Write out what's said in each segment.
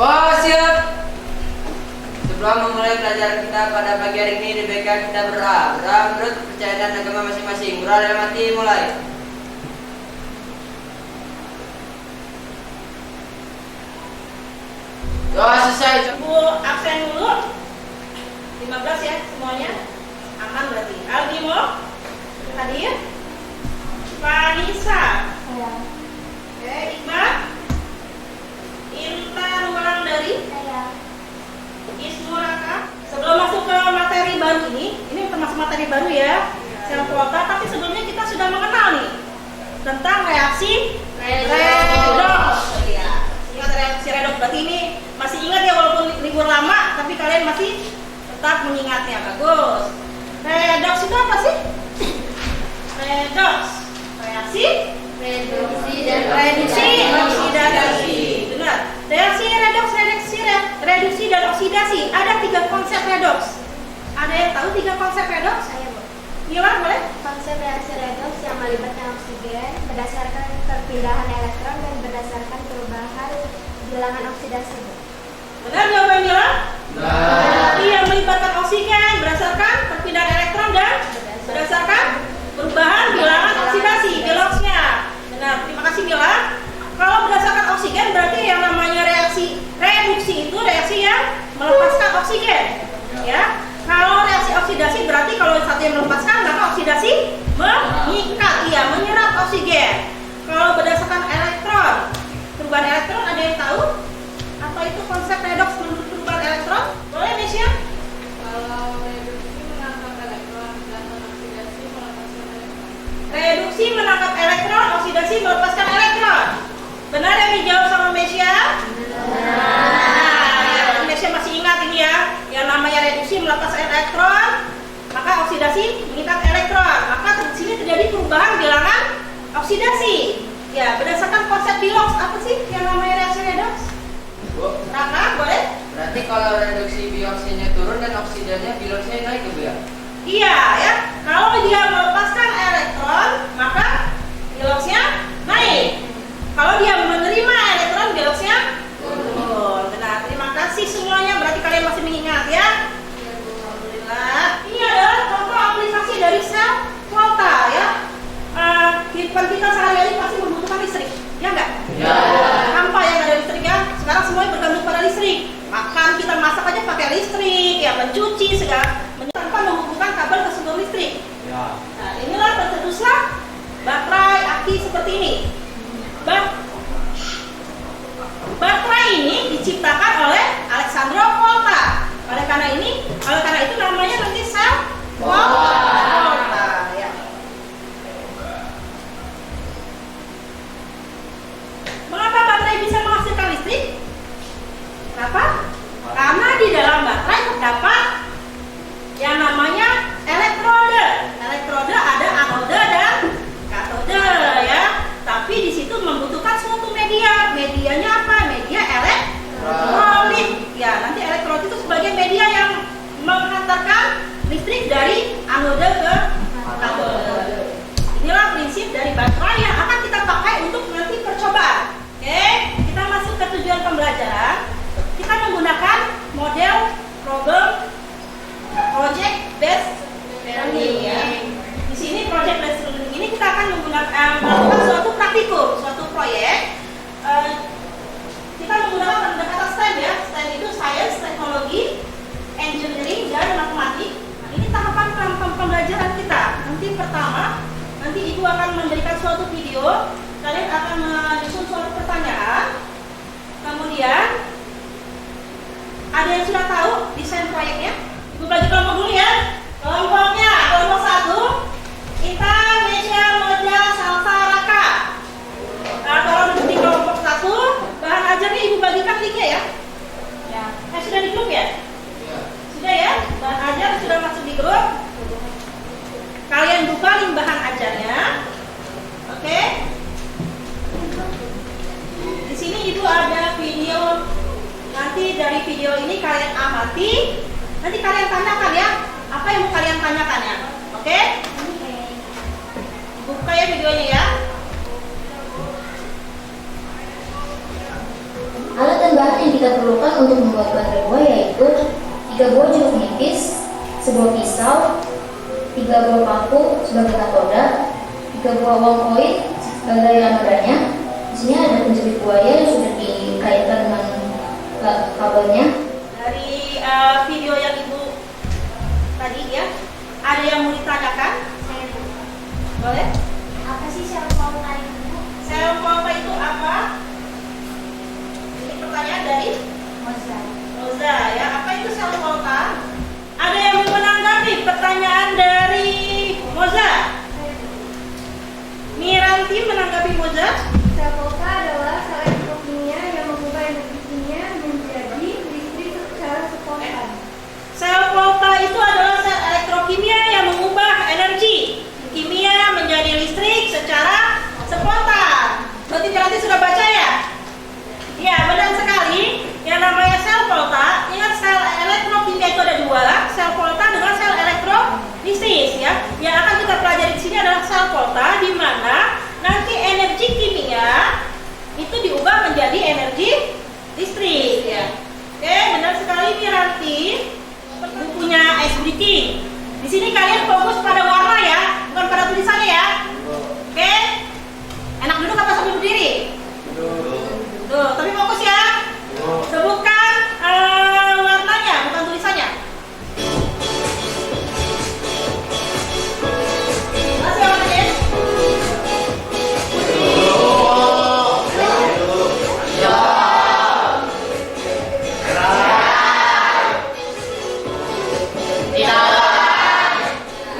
Wah, siap. Sebelum memulai pelajaran kita pada pagi hari ini, dibaikkan kita berdoa. Berdoa menurut kepercayaan agama masing-masing. Berdoa dalam hati, mulai. Doa selesai. Bu absen dulu. 15 ya semuanya. Aman berarti. Aldimo hadir. Vanessa. Saya. Oke, Iqbal. Inta Ruang dari Saya. Ismuraka. Sebelum masuk ke materi baru ini termasuk materi baru ya, sel kuota. Tapi sebelumnya kita sudah mengenal nih tentang reaksi redoks. Ya, ingat reaksi redoks. Berarti ini masih ingat ya walaupun libur lama, tapi kalian masih tetap mengingatnya. Bagus. Redoks itu apa sih? Redoks, reaksi Reduksi reduksi oksidasi. Benar. Reaksi reduksi dan oksidasi. Ada 3 konsep redoks. Ada yang tahu 3 konsep redoks? Saya, Bu. Gimana boleh? Konsep reaksi redoks yang melibatkan oksigen berdasarkan perpindahan elektron dan berdasarkan perubahan bilangan oksidasi, Bu. Benar jawaban Mila? Benar. Iya, melibatkan oksigen berdasarkan perpindahan elektron dan berdasarkan perubahan bilangan oksidasi, biloksnya. Benar, terima kasih Mila. Kalau berdasarkan oksigen berarti yang namanya reaksi reduksi itu reaksi yang melepaskan oksigen. Ya. Kalau reaksi oksidasi berarti kalau satu yang melepaskan maka oksidasi mengikat, iya, menyerap oksigen. Kalau berdasarkan elektron, perubahan elektron ada yang tahu? Apa itu konsep redoks menurut perubahan elektron? Boleh Nesya? Kalau reduksi menangkap elektron dan oksidasi melepaskan elektron. Reduksi menangkap elektron, oksidasi melepaskan elektron. Benar yang dijawab sama Mesya? Nah, Mesya masih ingat ini ya, yang namanya reduksi melepaskan elektron, maka oksidasi mengikat elektron. Maka di sini terjadi perubahan bilangan oksidasi. Ya, berdasarkan konsep biloks apa sih yang namanya reaksi redoks? Bu, Raka, boleh? berarti kalau reduksi bioksinya turun dan oksidanya biloksnya naik ke ya? Iya ya, kalau dia melepaskan elektron maka biloksnya naik. Kalau dia menerima elektron biloksnya turun. Benar, terima kasih semuanya. Berarti kalian masih mengingat ya. Alhamdulillah. Ini adalah contoh aplikasi dari sel kuota ya. Kehidupan kita sehari-hari pasti membutuhkan listrik, ya enggak? Ya. Tanpa yang ada listrik ya. Sekarang semuanya bergantung pada listrik. Makan kita masak aja pakai listrik, ya mencuci segala tanpa menghubungkan kabel ke sumber listrik. Ya. Nah, inilah tercetuslah baterai aki seperti ini. Baterai ini diciptakan oleh Alessandro Volta. Oleh karena itu namanya nanti sel Volta. Ya. Mengapa baterai bisa menghasilkan listrik? Kenapa? Karena di dalam baterai terdapat yang namanya elektrode. Elektrode ada anode dan katode ya. Tapi di situ membutuhkan suatu media. Medianya apa? Media elektrolit. Ya, nanti elektrolit itu sebagai media yang menghantarkan listrik dari anode ke katode. Inilah prinsip dari baterai yang akan kita pakai untuk nanti percobaan. Oke, kita masuk ke tujuan pembelajaran. Kita menggunakan model problem project based learning ya. Di sini project based learning ini kita akan melakukan suatu praktikum, suatu proyek. Kita menggunakan pendekatan STEM ya. STEM itu science, teknologi, engineering, dan matematik. Nah, ini tahapan pembelajaran kita. Nanti pertama, nanti Ibu akan memberikan suatu video. Kalian akan menyusun suatu pertanyaan. Kemudian ada yang sudah tahu desain proyeknya? Ibu bagi kelompok dulu ya. Kelompoknya, kelompok 1 Intan, Nesya, Moja, Salsa, Raka. Nah, kalau di kelompok 1 bahan ajarnya Ibu bagikan linknya ya. Ya, sudah di grup ya? Sudah ya? Bahan ajar sudah masuk di grup. Kalian buka link bahan ajarnya. Oke. Di sini Ibu ada video. Nanti dari video ini kalian amati. Nanti kalian tanyakan ya. Apa yang mau kalian tanyakan ya? Oke? Buka ya videonya ya. Alat dan bahan yang kita perlukan untuk membuat baterai buah yaitu 3 buah jeruk nipis, sebuah pisau, 3 buah paku sebagai katoda, 3 buah uang koin sebagai anodanya. Di sini ada penjepit buaya yang sudah dikaitkan dengan kabelnya. Dari video yang Ibu tadi ya, ada yang mau ditanyakan? Saya Bu. Boleh? Apa sih sel volta itu? Sel volta itu apa? Ini pertanyaan dari Mozart. Roza ya. Apa itu sel volta? Ada yang mau menanggapi pertanyaan dari Moza? Miranti menanggapi Moza? Sel volta adalah sel elektrokimia yang mengubah energi kimia menjadi listrik secara spontan. Sel volta itu adalah sel elektrokimia yang mengubah energi kimia menjadi listrik secara spontan. Berarti Miranti sudah baca ya? Ya, benar sekali. Yang namanya sel volta, ingat sel elektrokimia itu ada 2, sel volta dengan sel elektrolisis ya. Yang akan kita pelajari di sini adalah sel volta, di mana nanti energi kimia itu diubah menjadi energi listrik ya. Oke, benar sekali Miranti. Bukunya Ice Breaking. Di sini kalian fokus pada warna ya, bukan pada tulisannya ya. Oke? Enak duduk apa sambil berdiri? Tuh, tapi fokus ya. Sebutkan warnanya, bukan tulisannya. Masih apa lagi?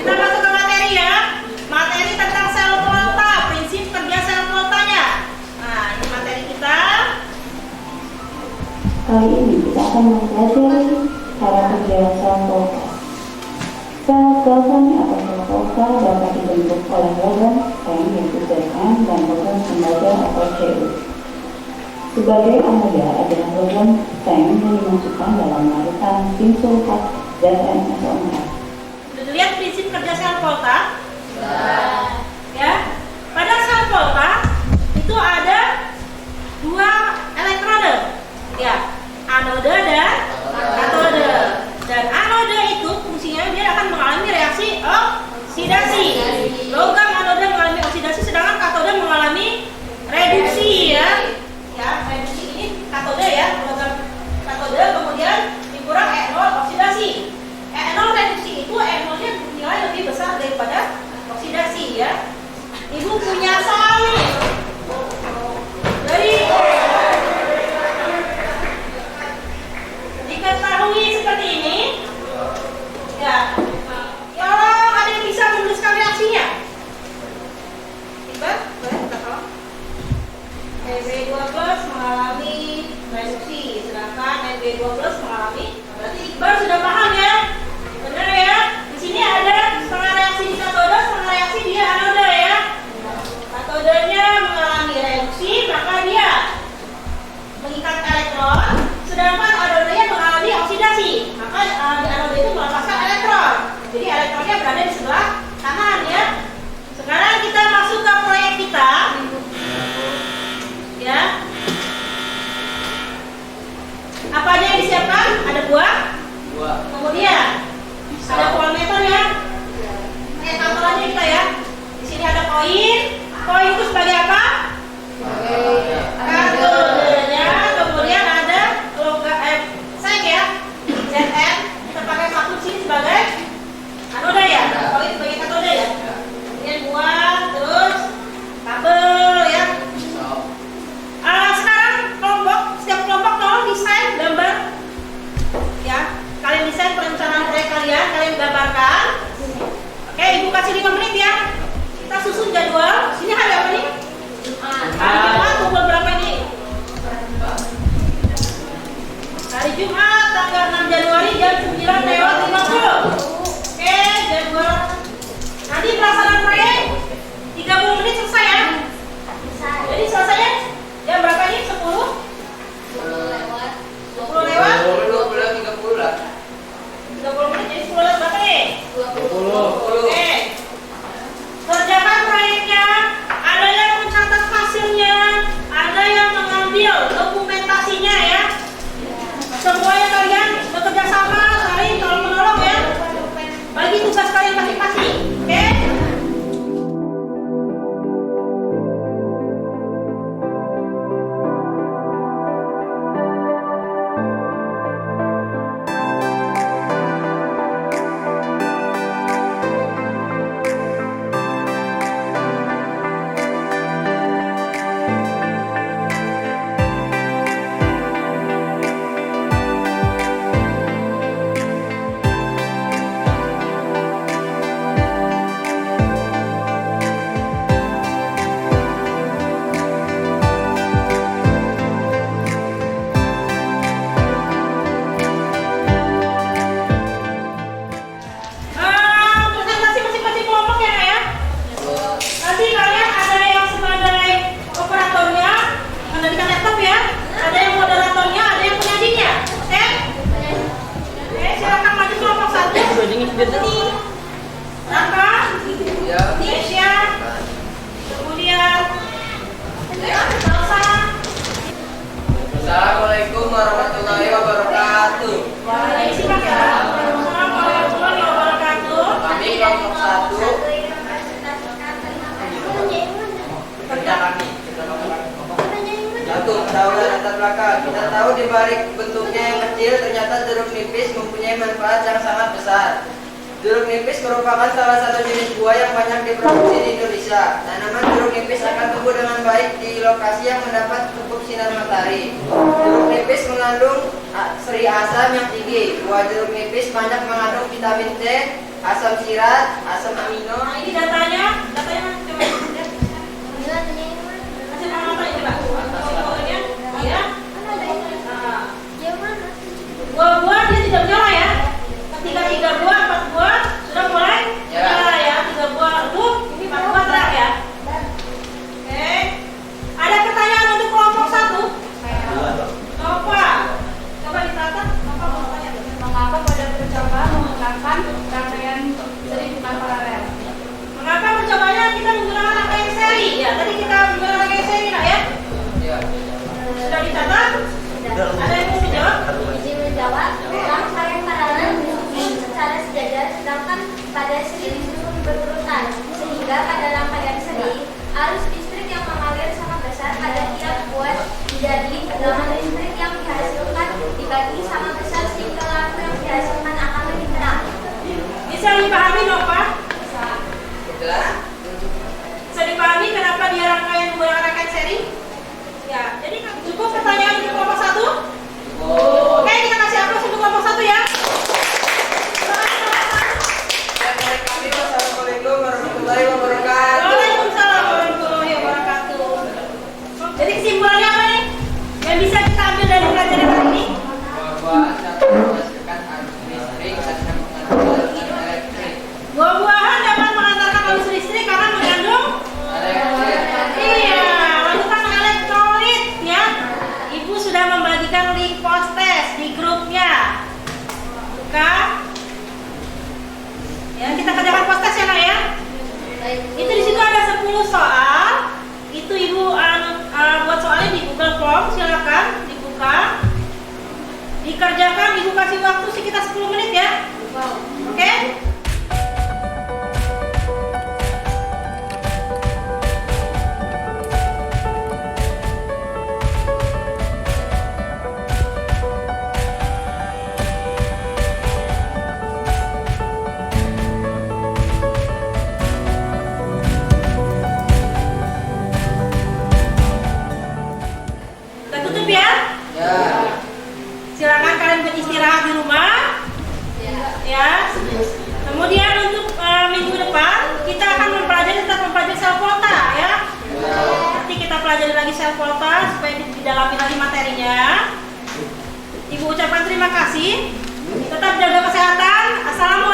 Kita masuk ke materi ya. Materi tentang sel volta, prinsip kerja sel voltanya. Nah, ini materi kita. Kali ini kita akan mempelajari cara kerja sel volta. Sel galvanik atau sel volta dapat dibentuk oleh logam Zn yaitu Zn dan logam tembaga atau Cu. Sebagai anoda adalah logam Zn yang dimasukkan dalam larutan zinc sulfat ZnSO4. Sudah dilihat prinsip kerja sel volta? Ya. Pada sel volta itu ada 2 elektrode. Ya. Anoda dan katode. Dan anoda itu fungsinya dia akan mengalami reaksi oksidasi. Logam anoda mengalami oksidasi sedangkan katode mengalami reduksi ya. Ya, reduksi ini katode ya, logam katode kemudian dikurang E0 oksidasi. E0 reduksi itu E0-nya nilai lebih besar daripada oksidasi ya. Ibu punya salin. Dari diketahui seperti ini ya. Tolong ada yang bisa menuliskan reaksinya? Iqbal, boleh minta tolong. Nb2 plus mengalami reduksi, sedangkan Nb2 plus mengalami. Berarti Iqbal sudah paham ya? Benar ya? Di sini ada setengah reaksi di katode, setengah reaksi di anoda ya. Katodenya mengalami reduksi, maka dia mengikat elektron, sedangkan anodanya mengalami oksidasi, maka di anoda itu melepaskan elektron. Jadi elektronnya berada di sebelah kanan ya. Sekarang kita masuk ke proyek kita. Ya. Apa aja yang disiapkan? Ada buah. Kemudian ada voltmeter ya. Kayak tampilannya kita ya. Di sini ada koin. Koin itu sebagai apa? Katodenya. Kemudian ada seng ya. Zn. Kita pakai satu sini sebagai anoda ya. Koin sebagai katode ya. Kemudian buah, terus kabel ya. Sekarang setiap kelompok tolong desain gambar ya. Kalian desain perencanaan proyek kalian gambarkan. Oke, Ibu kasih 5 menit ya. Kita susun jadwal. Sini hari apa nih? Hari Jumat, pukul berapa ini? Hari Jumat, tanggal 6 Januari jam 9:50. Oke, jadwal. Nanti pelaksanaan proyek 30 menit selesai ya. Jadi selesainya jam berapa nih? 10? 10 lewat? 30 lah. 30 menit jadi 10 lewat berapa nih? 20. Oke. Kerjakan proyeknya. Ada yang mencatat hasilnya, ada yang mengambil dokumentasinya ya. Ini Raka, Ya. Nesya, kemudian Salsa. Assalamualaikum warahmatullahi wabarakatuh. Waalaikumsalam warahmatullahi wabarakatuh. Kami kelompok 1 kerja kami. Satu, pendahuluan latar belakang. Kita tahu di balik bentuknya yang kecil, ternyata jeruk nipis mempunyai manfaat yang sangat besar. Jeruk nipis merupakan salah satu jenis buah yang banyak diproduksi di Indonesia. Tanaman jeruk nipis akan tumbuh dengan baik di lokasi yang mendapat cukup sinar matahari. Jeruk nipis mengandung seri asam yang tinggi. Buah jeruk nipis banyak mengandung vitamin C, asam sirat, asam amino. Nah, ini datanya coba lihat. Kasih nama apa coba? Fotonya, ya. Buah-buah dia tidak menyala ya. Ketika 3 buah, 4 buah sudah mulai menyala ya. 3 buah itu, ini 4 buah terang ya. Oke. Ada pertanyaan untuk kelompok 1? Nova. Coba dicatat. Nova mau tanya. Mengapa pada percobaan menggunakan rangkaian seri bukan paralel? Mengapa percobanya kita menggunakan rangkaian seri? Ya, tadi kita menggunakan rangkaian seri nak ya. Ya. Sudah dicatat? Ada yang mau menjawab? Izin menjawab, rangkaian paralel disusun secara sejajar sedangkan pada seri disusun berurutan, sehingga pada rangkaian seri arus listrik yang mengalir sangat besar pada tiap buah, jadi tegangan listrik yang dihasilkan dibagi sama besar sehingga lampu yang dihasilkan akan lebih terang. Bisa dipahami Nova? Sudah. Bisa dipahami kenapa dia rangkaian menggunakan rangkaian seri? Ya, jadi cukup pertanyaan untuk kelompok 1? Oke, kita kasih aplaus untuk kelompok 1 ya. Assalamualaikum warahmatullahi wabarakatuh. Waalaikumsalam warahmatullahi wabarakatuh. Jadi kesimpulannya apa nih? Yang bisa kita ambil dari pelajaran kali ini? Buah-buahan dapat menghasilkan arus listrik dan mengandung elektrik. Buah-buahan dapat mengantarkan arus listrik karena mengandung larutan elektrolit ya. Ibu sudah membagikan link post test di grupnya. Buka. Ya, kita kerjakan post test ya Nak ya. Itu di situ ada 10 soal. Itu Ibu buat soalnya di Google Form, silakan dibuka. Dikerjakan, Ibu kasih waktu sekitar 10 menit ya. Oke? Kita tutup ya. Ya. Silakan kalian beristirahat di rumah. Ya. Kemudian untuk minggu depan kita akan mempelajari sel volta ya. Nanti kita pelajari lagi sel volta supaya didalami lagi materinya. Ibu ucapkan terima kasih. Tetap jaga kesehatan. Assalamualaikum.